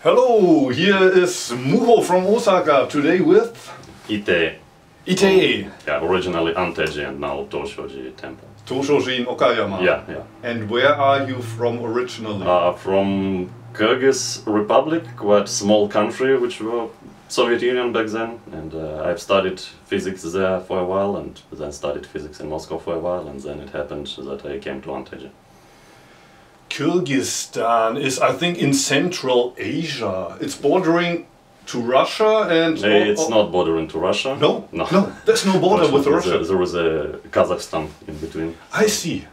Hello, here is Muho from Osaka, today with Itei. Itei. Yeah, originally Antaiji and now Toshoji temple. Toshoji in Okayama. Yeah. And where are you from originally? From Kyrgyz Republic, quite small country, which was Soviet Union back then. And I've studied physics there for a while, and then studied physics in Moscow for a while, and then it happened that I came to Antaiji. Kirgisistan is, I think, in Central Asia. It's bordering to Russia and... It's not bordering to Russia. No? There's no border with Russia. There was a Kazakhstan in between. I see.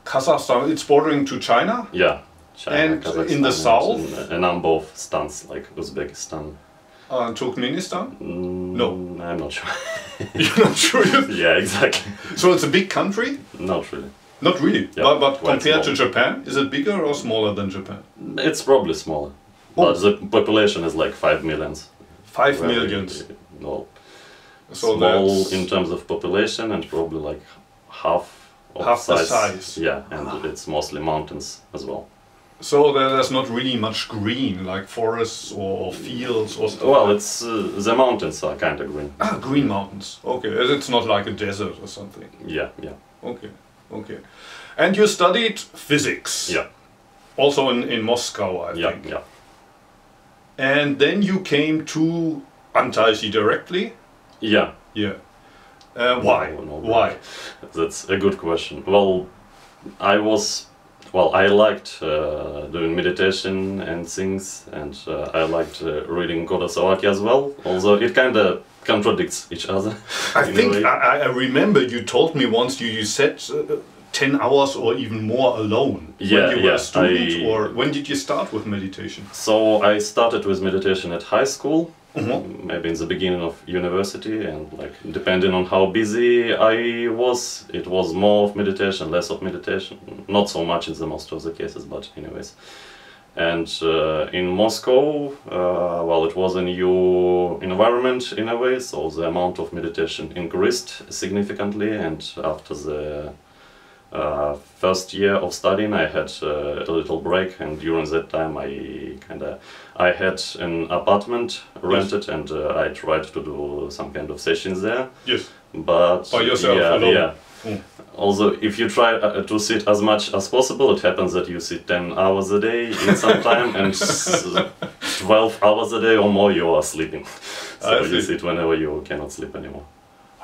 Kazakhstan, it's bordering to China? Yeah. China, and Kazakhstan, in the south? And a number of stans, like Uzbekistan. Turkmenistan? No. I'm not sure. You're not sure? Yeah, exactly. So it's a big country? Not really. Not really, yeah, but compared to Japan, is it bigger or smaller than Japan? It's probably smaller, but the population is like 5 millions. 5 millions? Well, so small in terms of population and probably like half the size. Yeah, and it's mostly mountains as well. So there's not really much green, like forests or fields or stuff? Well, it's the mountains are kind of green. Ah, green mountains, okay. It's not like a desert or something? Yeah. Okay. And you studied physics? Yeah. Also in Moscow, I think? Yeah. And then you came to Antaiji directly? Yeah. Why? Why? That's a good question. Well, I liked doing meditation and things, and I liked reading Kurosawaki as well, although it kind of contradicts each other. I think I remember you told me once you said 10 hours or even more alone when you were a student, or when did you start with meditation? So I started with meditation at high school, maybe in the beginning of university, and like depending on how busy I was, it was more of meditation, less of meditation, not so much in the most of the cases, but anyways. And in Moscow, well, it was a new environment in a way, so the amount of meditation increased significantly, and after the first year of studying I had a little break, and during that time I had an apartment rented, and I tried to do some kind of sessions there. Yes. But by yourself alone? Yeah. Also, if you try to sit as much as possible, it happens that you sit 10 hours a day in some time, and 12 hours a day or more you are sleeping. So you sit whenever you cannot sleep anymore.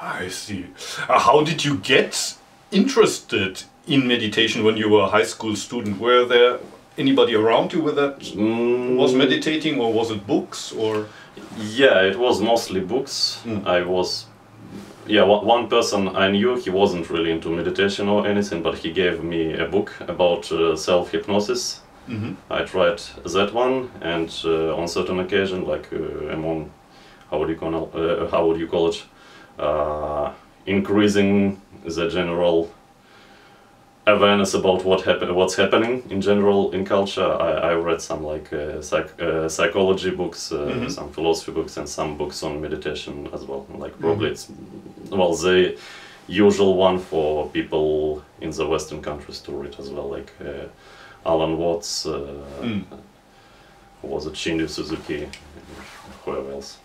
I see. How did you get interested in meditation when you were a high school student? Were there anybody around you with that was meditating, or was it books? Or yeah, it was mostly books. One person I knew, he wasn't really into meditation or anything, but he gave me a book about self-hypnosis. I tried that one, and on certain occasion, like among how would you call it, increasing the general awareness about what's happening in general in culture, I read some like psychology books, some philosophy books, and some books on meditation as well. Like probably it's the usual one for people in the Western countries to read as well, like Alan Watts, who was it, Shinryu Suzuki, whoever else.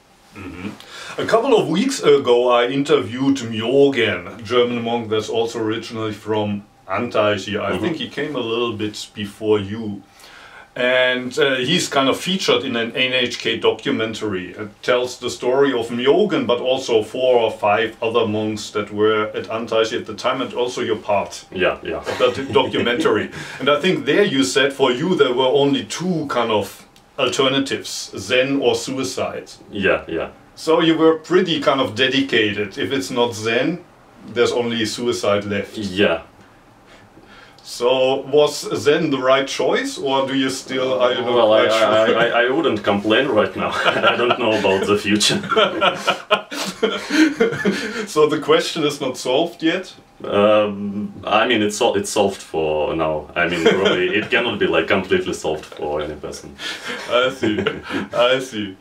A couple of weeks ago I interviewed Myogen, a German monk that's also originally from Antaiji. I think he came a little bit before you. And he's kind of featured in an NHK documentary. It tells the story of Myogen, but also 4 or 5 other monks that were at Antaiji at the time, and also your part of that documentary. And I think there you said for you there were only 2 kind of alternatives, Zen or suicide. Yeah. So you were pretty kind of dedicated. If it's not Zen, there's only suicide left. Yeah. So was Zen the right choice, or do you still, I don't know? Well, I wouldn't complain right now. I don't know about the future. So the question is not solved yet? I mean, it's solved for now. I mean, probably it cannot be like completely solved for any person. I see.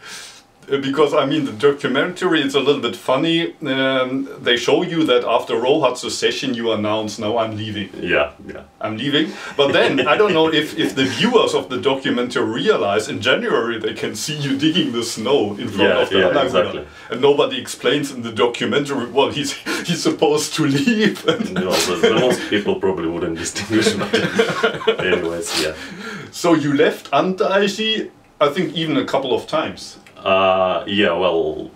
Because I mean, the documentary is a little bit funny. They show you that after Rohatsu's session, you announce, "Now I'm leaving." Yeah. I'm leaving. But then I don't know if the viewers of the documentary realize in January they can see you digging the snow in front of the Anagura. Exactly. And nobody explains in the documentary, well, he's supposed to leave. The most people probably wouldn't distinguish. But anyways, yeah. So you left Antaiji, I think even a couple of times. Yeah, well,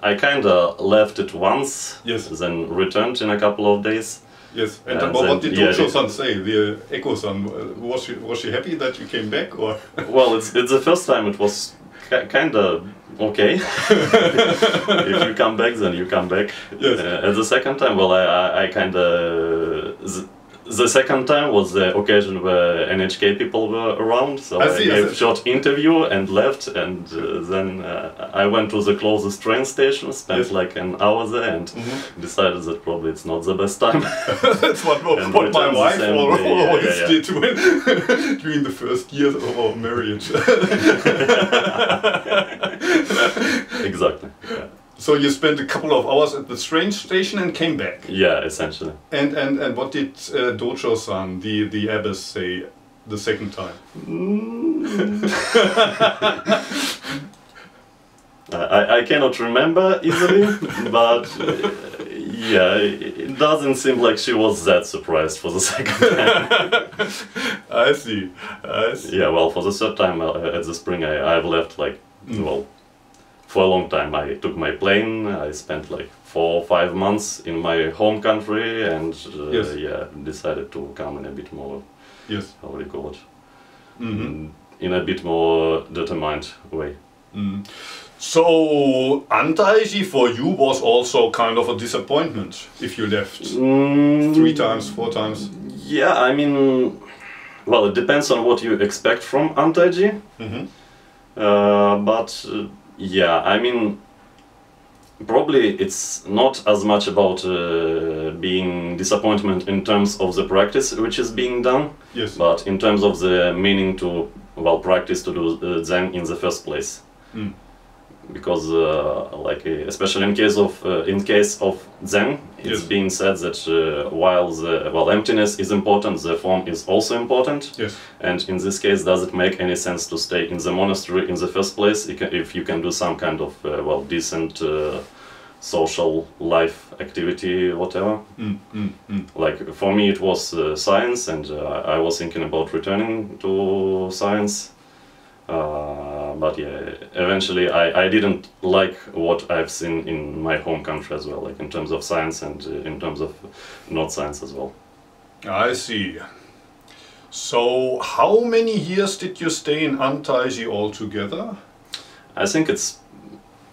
I kind of left it once, yes, then returned in a couple of days. Yes, and what did Tosho-san say, the Eko-san? Was she happy that you came back, or? Well, it's the first time it was kind of okay. If you come back, then you come back. Yes. And the second time, well, I kind of... The second time was the occasion where NHK people were around, so I gave a short interview and left, and then I went to the closest train station, spent like an hour there, and decided that probably it's not the best time. That's what my wife always did during the first years of our marriage. Exactly. Yeah. So you spent a couple of hours at the train station and came back. Yeah, essentially. And what did Docho-san, the abbess, say the second time? I cannot remember easily, but yeah, it doesn't seem like she was that surprised for the second time. I see. Yeah, well, for the third time at the spring, I've left like well. For a long time, I took my plane. I spent like 4 or 5 months in my home country, and yeah, decided to come in a bit more. Yes. How do you call it? In a bit more determined way. So Antaiji for you was also kind of a disappointment if you left 3 times, 4 times. Yeah, I mean, well, it depends on what you expect from Antaiji. But. Yeah, I mean, probably it's not as much about being disappointment in terms of the practice which is being done, yes, but in terms of the meaning to, well, practice to do Zen in the first place. Because, like, especially in case of Zen, it's being said that while emptiness is important, the form is also important. Yes. And in this case, does it make any sense to stay in the monastery in the first place if you can do some kind of well, decent social life activity, whatever? Like for me, it was science, and I was thinking about returning to science. But yeah, eventually I didn't like what I've seen in my home country as well, like in terms of science and in terms of not science as well. I see. So how many years did you stay in Antaiji altogether? I think it's,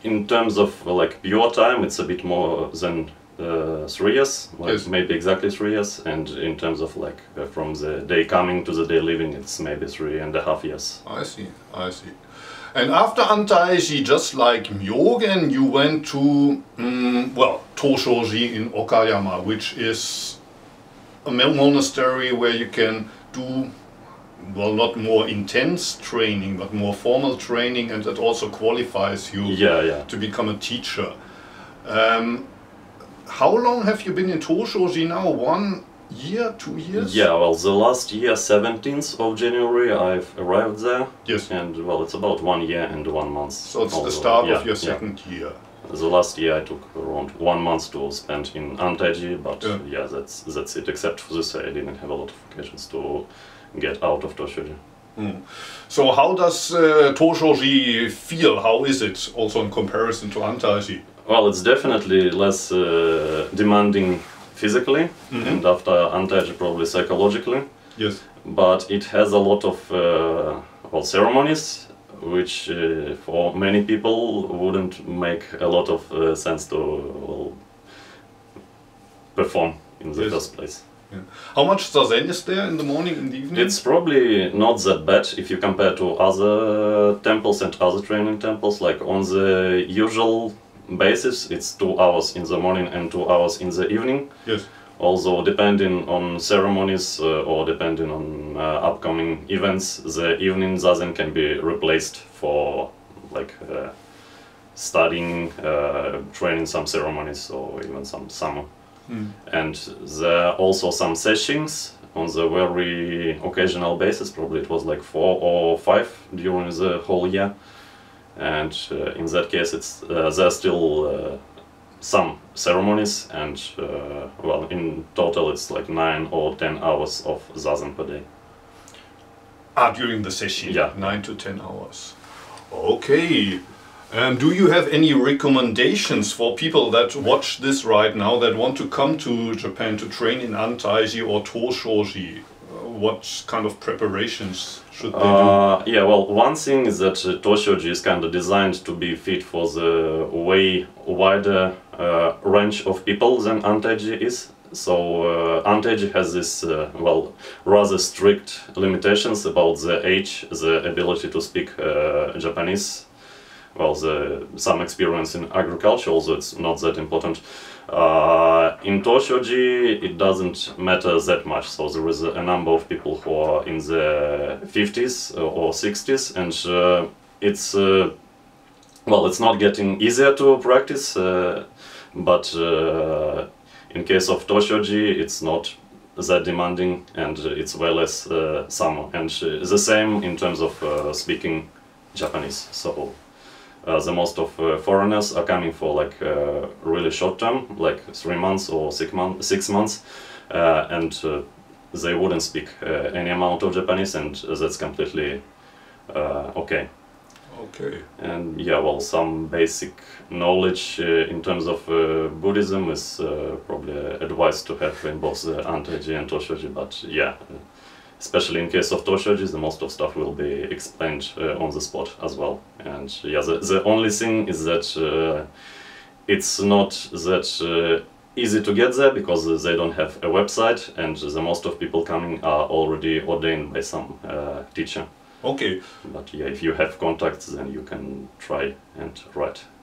in terms of like pure time, it's a bit more than 3 years, like yes, maybe exactly 3 years, and in terms of like from the day coming to the day leaving, it's maybe 3.5 years. I see, I see. And after Antaiji, just like Myogen, you went to, well, Toshoji in Okayama, which is a monastery where you can do, well, not more intense training, but more formal training, and it also qualifies you to become a teacher. How long have you been in Toshoji now? 1 year, 2 years? Yeah, well, the last year, 17th of January, I've arrived there. Yes. And, well, it's about 1 year and 1 month. So it's the start of your second year. The last year I took around 1 month to spend in Antaiji, but yeah, that's it. Except for this, I didn't have a lot of occasions to get out of Toshoji. So how does Toshoji feel? How is it also in comparison to Antaiji? Well, it's definitely less demanding physically, and after Antaiji probably psychologically. Yes. But it has a lot of well, ceremonies, which for many people wouldn't make a lot of sense to perform in the first place. Yeah. How much zazen is there in the morning, in the evening? It's probably not that bad if you compare to other temples and other training temples. Like on the usual basis, it's 2 hours in the morning and 2 hours in the evening. Yes. Also, depending on ceremonies or depending on upcoming events, the evening zazen can be replaced for like studying, training some ceremonies or even some summer. And there are also some sessions on the very occasional basis. Probably it was like 4 or 5 during the whole year. And in that case, it's there are still some ceremonies, and well, in total it's like 9 or 10 hours of zazen per day. During the session, yeah, 9 to 10 hours. Okay. Do you have any recommendations for people that watch this right now that want to come to Japan to train in Antaiji or Toshoji? What kind of preparations should they do? Yeah, well, one thing is that Toshoji is kind of designed to be fit for the way wider range of people than Antaiji is. So Antaiji has this, well, rather strict limitations about the age, the ability to speak Japanese. Well, some experience in agriculture, also it's not that important. In Toshoji, it doesn't matter that much. So there is a number of people who are in the 50s or 60s, and it's well, it's not getting easier to practice, but in case of Toshoji, it's not that demanding, and it's way less summer. And the same in terms of speaking Japanese. So. The most of foreigners are coming for like really short term, like 3 months or 6 months, and they wouldn't speak any amount of Japanese, and that's completely okay. Okay. And yeah, well, some basic knowledge in terms of Buddhism is probably advised to have in both the Antaiji and Toshoji, but yeah. Especially in case of Toshoji, the most of stuff will be explained on the spot as well. And yeah, the only thing is that it's not that easy to get there, because they don't have a website, and the most of people coming are already ordained by some teacher. Okay. But yeah, if you have contacts, then you can try and write.